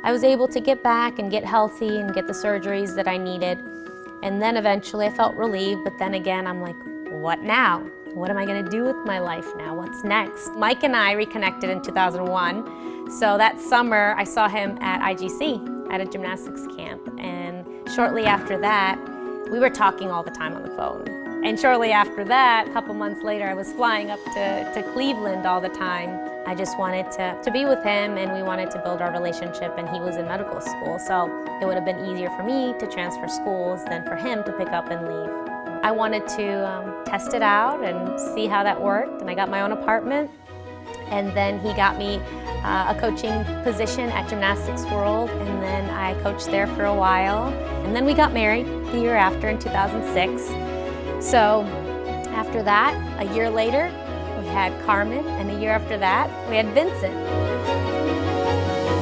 I was able to get back and get healthy and get the surgeries that I needed. And then eventually I felt relieved, but then again, I'm like, what now? What am I gonna do with my life now? What's next? Mike and I reconnected in 2001. So that summer, I saw him at IGC at a gymnastics camp. And shortly after that, we were talking all the time on the phone. And shortly after that, a couple months later, I was flying up to Cleveland all the time. I just wanted to be with him, and we wanted to build our relationship, and he was in medical school. So it would have been easier for me to transfer schools than for him to pick up and leave. I wanted to test it out and see how that worked, and I got my own apartment. And then he got me a coaching position at Gymnastics World, and then I coached there for a while. And then we got married the year after in 2006. So after that, a year later, we had Carmen, and a year after that, we had Vincent.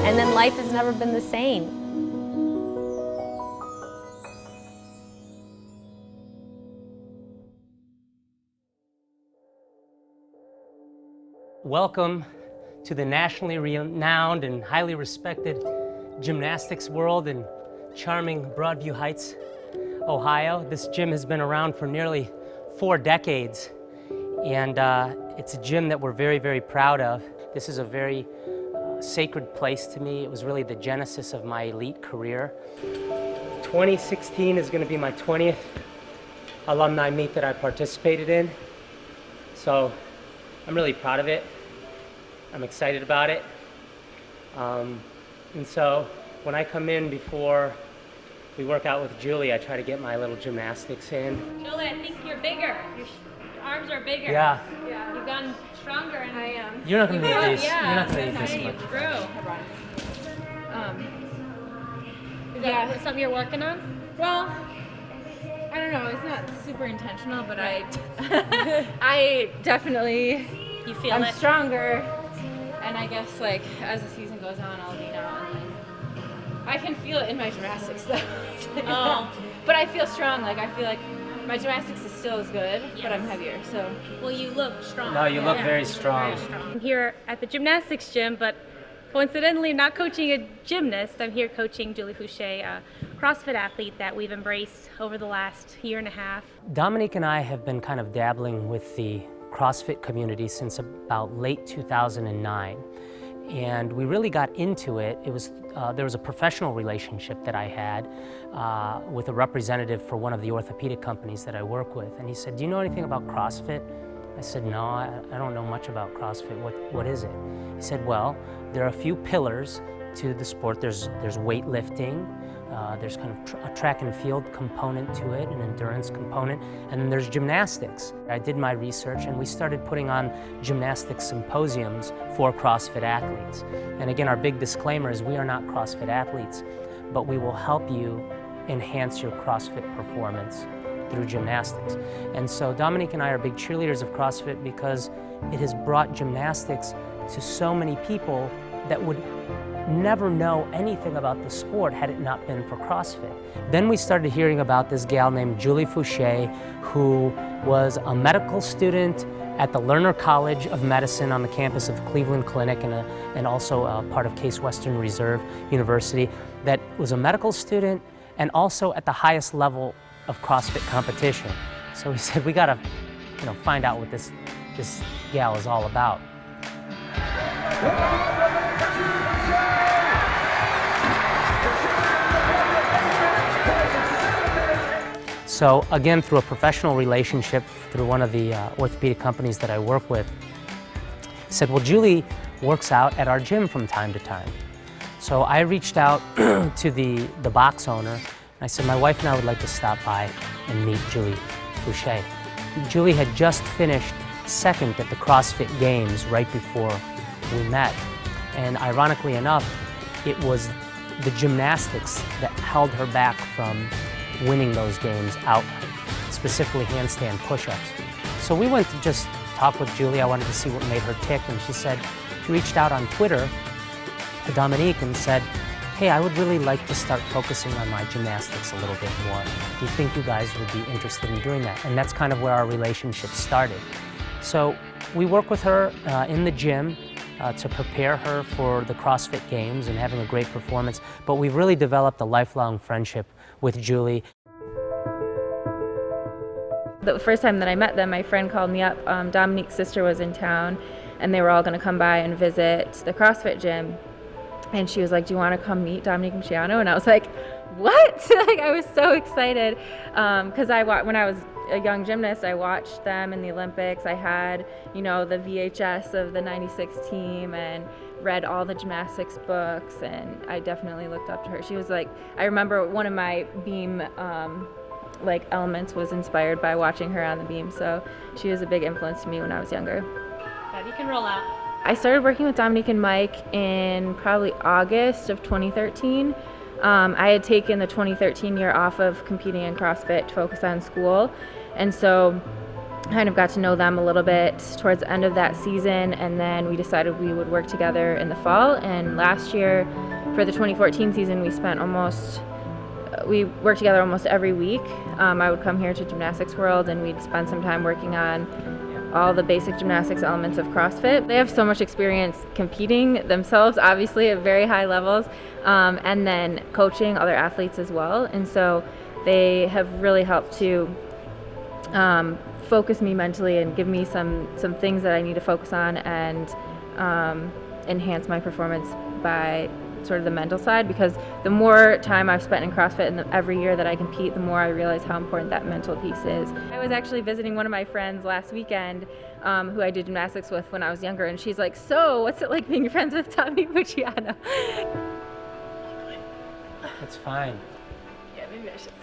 And then life has never been the same. Welcome to the nationally renowned and highly respected gymnastics world in charming Broadview Heights, Ohio. This gym has been around for nearly 4 decades, and it's a gym that we're very, very proud of. This is a very sacred place to me. It was really the genesis of my elite career. 2016 is going to be my 20th alumni meet that I participated in, so I'm really proud of it. I'm excited about it. And so when I come in before we work out with Julie, I try to get my little gymnastics in. Julie, I think you're bigger. Your arms are bigger. Yeah. You've gotten stronger, and I am. You're not gonna need these. Yeah, You're not gonna need this you much. grew. Is that something you're working on? Well, I don't know. It's not super intentional, but I definitely You feel I'm it? stronger, and I guess like as the season goes on, I'll lean out, and then I can feel it in my gymnastics though. Oh. But I feel strong. Like I feel like my gymnastics is still as good, but I'm Yes. heavier. So Well, you look strong. No, you look Yeah. very strong. I'm here at the gymnastics gym, but coincidentally not coaching a gymnast. I'm here coaching Julie Fouché, a CrossFit athlete that we've embraced over the last year and a half. Dominique and I have been kind of dabbling with the CrossFit community since about late 2009. And we really got into it. There was a professional relationship that I had with a representative for one of the orthopedic companies that I work with. And he said, "Do you know anything about CrossFit?" I said, "No, I don't know much about CrossFit. What is it?" He said, "Well, there are a few pillars to the sport. There's weightlifting, there's kind of a track and field component to it, an endurance component, and then there's gymnastics." I did my research, and we started putting on gymnastics symposiums for CrossFit athletes. And again, our big disclaimer is we are not CrossFit athletes, but we will help you enhance your CrossFit performance through gymnastics. And so Dominique and I are big cheerleaders of CrossFit because it has brought gymnastics to so many people that would never know anything about the sport had it not been for CrossFit. Then we started hearing about this gal named Julie Fouché, who was a medical student at the Lerner College of Medicine on the campus of the Cleveland Clinic and also part of Case Western Reserve University, that was a medical student and also at the highest level of CrossFit competition. So we said, we gotta find out what this gal is all about. So again, through a professional relationship, through one of the orthopedic companies that I work with, said, well, Julie works out at our gym from time to time. So I reached out to the box owner, and I said, my wife and I would like to stop by and meet Julie Fouché. Julie had just finished second at the CrossFit Games right before we met. And ironically enough, it was the gymnastics that held her back from winning those games outright, specifically handstand push-ups. So we went to just talk with Julie. I wanted to see what made her tick, and she reached out on Twitter to Dominique and said, hey, I would really like to start focusing on my gymnastics a little bit more. Do you think you guys would be interested in doing that? And that's kind of where our relationship started. So we work with her in the gym. to prepare her for the CrossFit Games and having a great performance. But we've really developed a lifelong friendship with Julie. The first time that I met them, my friend called me up. Dominique's sister was in town, and they were all going to come by and visit the CrossFit gym. And she was like, "Do you want to come meet Dominique and Moceanu?" And I was like, "What?" Like, I was so excited because when I was a young gymnast, I watched them in the Olympics. I had, the VHS of the '96 team and read all the gymnastics books, and I definitely looked up to her. She was like, I remember one of my beam elements was inspired by watching her on the beam, so she was a big influence to me when I was younger. You can roll out. I started working with Dominique and Mike in probably August of 2013. I had taken the 2013 year off of competing in CrossFit to focus on school, and so kind of got to know them a little bit towards the end of that season, and then we decided we would work together in the fall. And last year, for the 2014 season, we worked together almost every week. I would come here to Gymnastics World, and we'd spend some time working on all the basic gymnastics elements of CrossFit. They have so much experience competing themselves, obviously at very high levels, and then coaching other athletes as well. And so they have really helped to focus me mentally and give me some things that I need to focus on and enhance my performance by sort of the mental side, because the more time I've spent in CrossFit and every year that I compete, the more I realize how important that mental piece is. I was actually visiting one of my friends last weekend who I did gymnastics with when I was younger, and she's like, "So, what's it like being friends with Dominique Moceanu?" It's fine. Yeah, maybe I should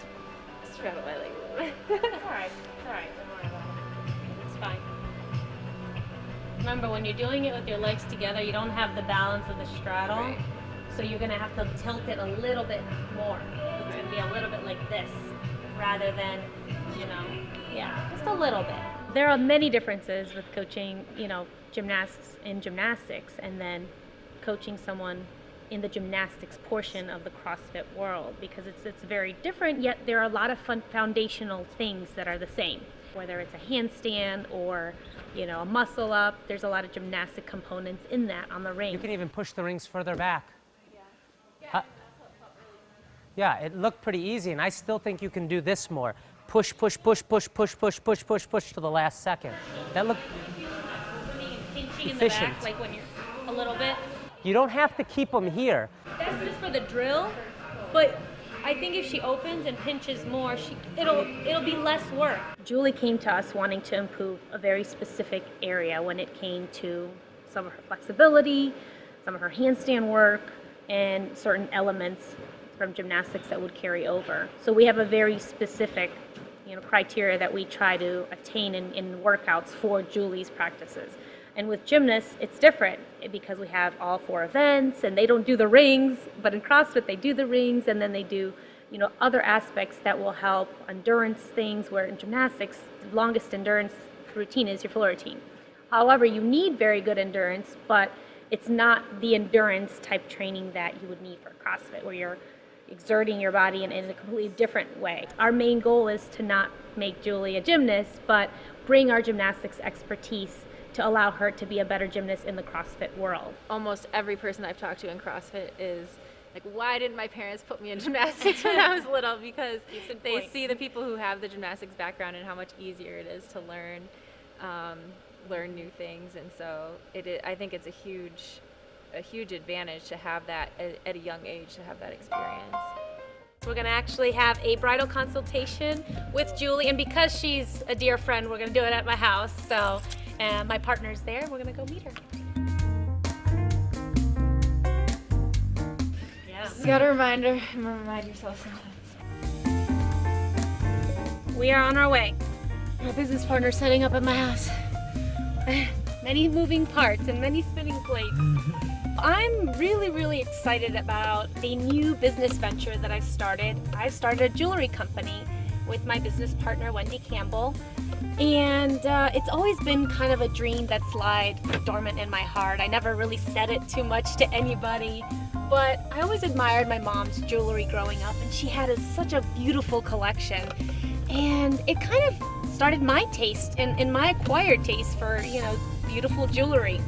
straddle my leg a little bit. It's all right. Don't worry about it. It's fine. Remember, when you're doing it with your legs together, you don't have the balance of the straddle. Right. So you're going to have to tilt it a little bit more. It's going to be a little bit like this rather than, just a little bit. There are many differences with coaching, gymnastics and then coaching someone in the gymnastics portion of the CrossFit world, because it's very different, yet there are a lot of foundational things that are the same. Whether it's a handstand or, a muscle up, there's a lot of gymnastic components in that on the ring. You can even push the rings further back. Yeah, it looked pretty easy, and I still think you can do this more. Push, push, push, push, push, push, push, push, push to the last second. That looked Pinching efficient. in the back, like when you're a little bit. You don't have to keep them here. That's just for the drill, but I think if she opens and pinches more, it'll be less work. Julie came to us wanting to improve a very specific area when it came to some of her flexibility, some of her handstand work, and certain elements from gymnastics that would carry over. So we have a very specific, criteria that we try to attain in workouts for Julie's practices. And with gymnasts, it's different because we have all 4 events, and they don't do the rings, but in CrossFit they do the rings, and then they do, other aspects that will help endurance things, where in gymnastics, the longest endurance routine is your floor routine. However, you need very good endurance, but it's not the endurance type training that you would need for CrossFit, where you're exerting your body in a completely different way. Our main goal is to not make Julie a gymnast, but bring our gymnastics expertise to allow her to be a better gymnast in the CrossFit world. Almost every person I've talked to in CrossFit is like, "Why didn't my parents put me in gymnastics when I was little?" Because they see the people who have the gymnastics background and how much easier it is to learn new things, and so I think it's a huge advantage to have that at a young age, to have that experience. We're going to actually have a bridal consultation with Julie, and because she's a dear friend, we're going to do it at my house. So my partner's there. We're going to go meet her. Yeah. You gotta remind yourself sometimes. We are on our way. My business partner's setting up at my house. Many moving parts and many spinning plates. I'm really, really excited about a new business venture that I've started. I've started a jewelry company with my business partner, Wendy Campbell. And it's always been kind of a dream that's lied dormant in my heart. I never really said it too much to anybody, but I always admired my mom's jewelry growing up, and she had such a beautiful collection. And it kind of started my taste and my acquired taste for, beautiful jewelry.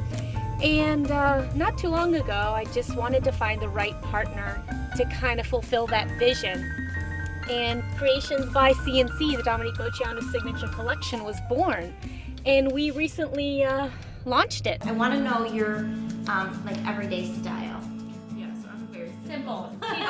And not too long ago, I just wanted to find the right partner to kind of fulfill that vision. And Creations by CNC, the Dominique Moceanu signature collection, was born. And we recently launched it. I want to know your like everyday style. Yes, I'm very Simple. Okay.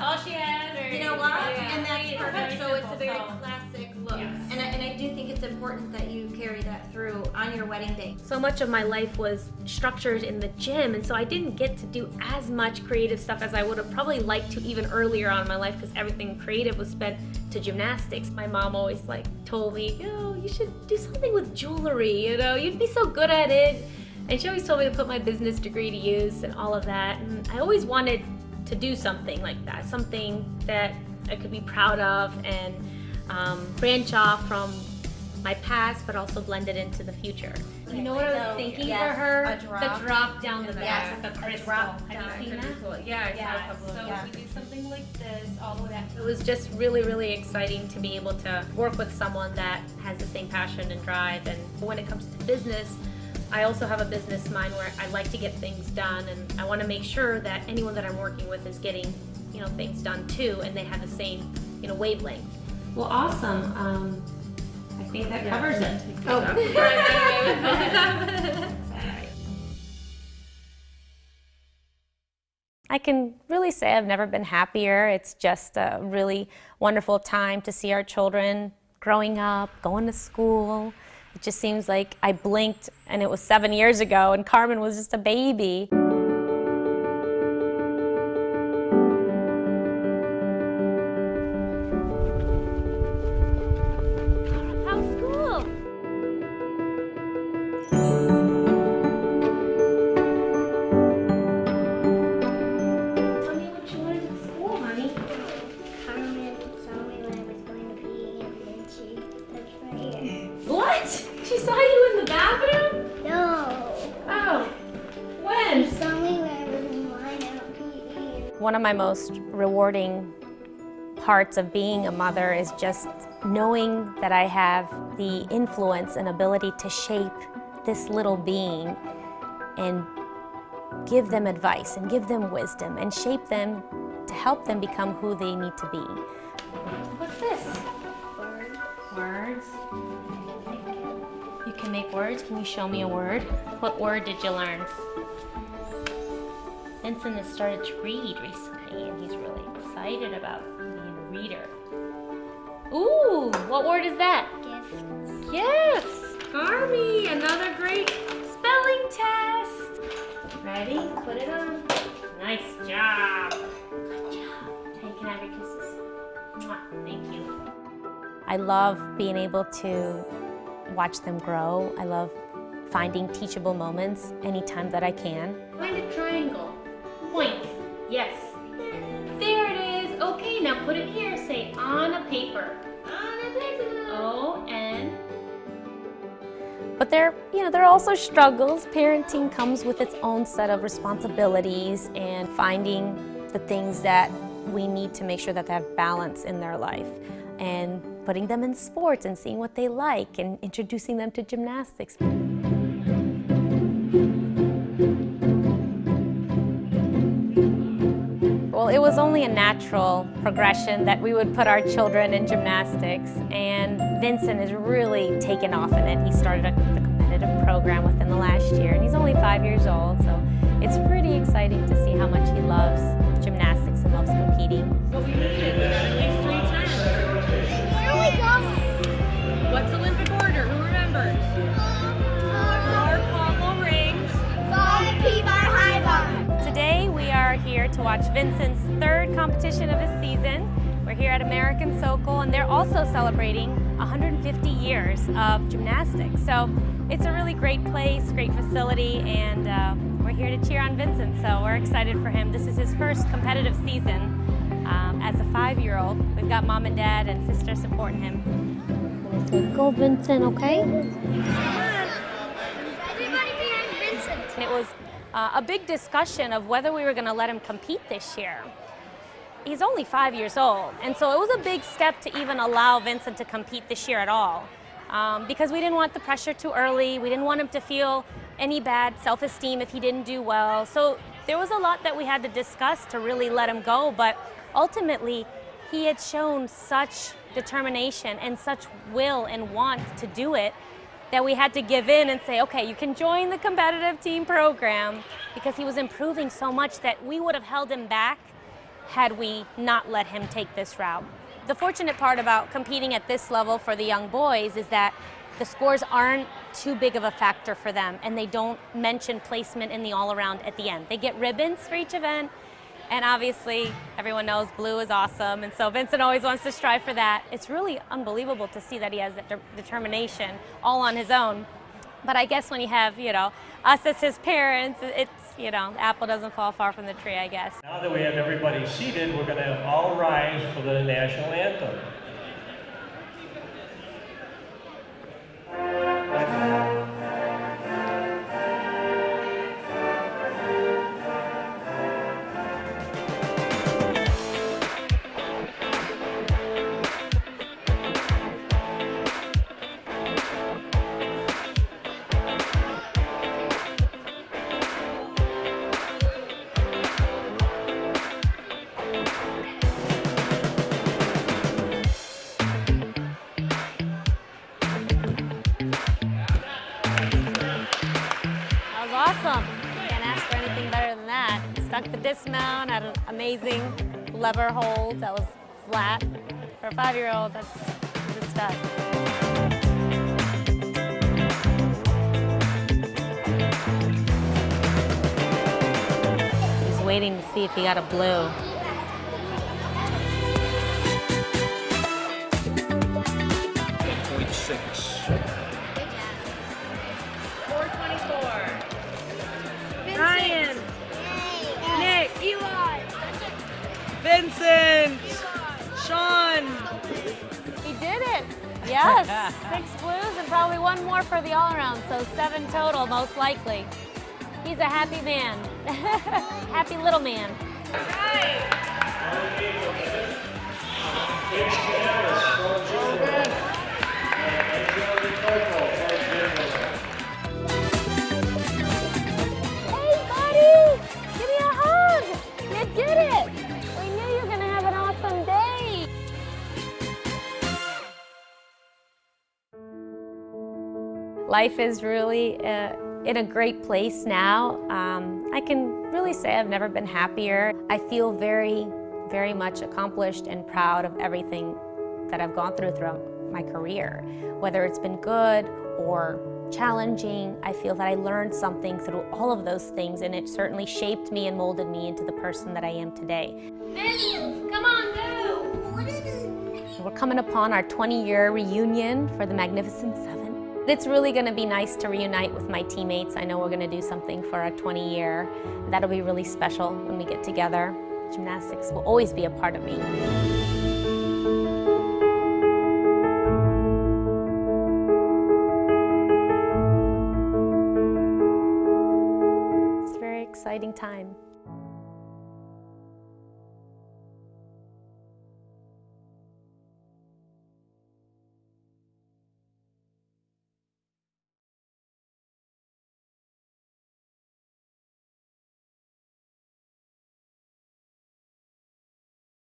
All she has. You know what? And that's Very perfect. So it's a simple, very so- classic look. Yes. And I do think it's important that you carry that through on your wedding day. So much of my life was structured in the gym, and so I didn't get to do as much creative stuff as I would have probably liked to even earlier on in my life, because everything creative was spent to gymnastics. My mom always told me, you should do something with jewelry, you'd be so good at it. And she always told me to put my business degree to use and all of that. And I always wanted to do something like that, something that I could be proud of and branch off from my past, but also blend it into the future. You know what I was thinking yes, for her? a drop. The drop down the Yes, back, the a crystal. drop Have down. you seen that? Yeah, I saw Yes. a couple So of Yeah. we do something like this all the way back. It was just really, really exciting to be able to work with someone that has the same passion and drive. And when it comes to business, I also have a business mind where I like to get things done, and I want to make sure that anyone that I'm working with is getting, things done too, and they have the same, wavelength. Well, awesome. I think that covers it. Oh, I can really say I've never been happier. It's just a really wonderful time to see our children growing up, going to school. It just seems like I blinked and it was 7 years ago and Carmen was just a baby. How's school? Tell me what you wanted at school, honey. Carmen told me when I was going to pee, and then she touched my ear. What? She saw you in the bathroom? No! Oh, when? She saw me when I was in line out PE. One of my most rewarding parts of being a mother is just knowing that I have the influence and ability to shape this little being and give them advice and give them wisdom and shape them to help them become who they need to be. What's this? Words. You can make words. Can you show me a word? What word did you learn? Vincent has started to read recently, and he's really excited about being a reader. Ooh, what word is that? Gifts. Gifts. Army, another great spelling test. Ready? Put it on. Nice job. Good job. Hey, can I have your kisses? Mwah. Thank you. I love being able to watch them grow. I love finding teachable moments anytime that I can. Find a triangle. Point. Yes. There it is. Okay, now put it here. Say on a paper. On a paper. O-N. But there are also struggles. Parenting comes with its own set of responsibilities and finding the things that we need to make sure that they have balance in their life. And putting them in sports and seeing what they like and introducing them to gymnastics. Well, it was only a natural progression that we would put our children in gymnastics, and Vincent has really taken off in it. He started the competitive program within the last year, and he's only 5 years old, so it's pretty exciting to see how much he loves gymnastics and loves competing. what we needed. We got at least 3 times. Here we go! What's Olympic order? Who remembers? 4 pommel rings. 5 P-bar high bar. Today we are here to watch Vincent's 3rd competition of his season. We're here at American Sokol, and they're also celebrating 150 years of gymnastics. So it's a really great place, great facility, and we're here to cheer on Vincent. So we're excited for him. This is his first competitive season as a 5-year-old. We've got mom and dad and sister supporting him. Go, Vincent, okay? Come on. Everybody behind Vincent. And it was a big discussion of whether we were going to let him compete this year. He's only 5 years old, and so it was a big step to even allow Vincent to compete this year at all, because we didn't want the pressure too early. We didn't want him to feel any bad self-esteem if he didn't do well. So there was a lot that we had to discuss to really let him go, but ultimately he had shown such determination and such will and want to do it that we had to give in and say, okay, you can join the competitive team program, because he was improving so much that we would have held him back had we not let him take this route. The fortunate part about competing at this level for the young boys is that the scores aren't too big of a factor for them, and they don't mention placement in the all-around at the end. They get ribbons for each event, and obviously everyone knows blue is awesome, and so Vincent always wants to strive for that. It's really unbelievable to see that he has that determination all on his own. But I guess when you have, us as his parents, it's, the apple doesn't fall far from the tree, I guess. Now that we have everybody seated, we're going to all rise for the national anthem. Awesome. Can't ask for anything better than that. Stuck the dismount, had an amazing lever hold that was flat. For a 5-year-old, that's a stud. He's waiting to see if he got a blue. Ryan, Nick, Eli, Vincent, Sean. He did it. Yes, 6 blues and probably 1 more for the all-around, so 7 total most likely. He's a happy man. Happy little man. Life is really in a great place now. I can really say I've never been happier. I feel very, very much accomplished and proud of everything that I've gone through throughout my career. Whether it's been good or challenging, I feel that I learned something through all of those things, and it certainly shaped me and molded me into the person that I am today. Come on, go! We're coming upon our 20-year reunion for the Magnificent Seven. It's really going to be nice to reunite with my teammates. I know we're going to do something for our 20-year. That'll be really special when we get together. Gymnastics will always be a part of me. It's a very exciting time.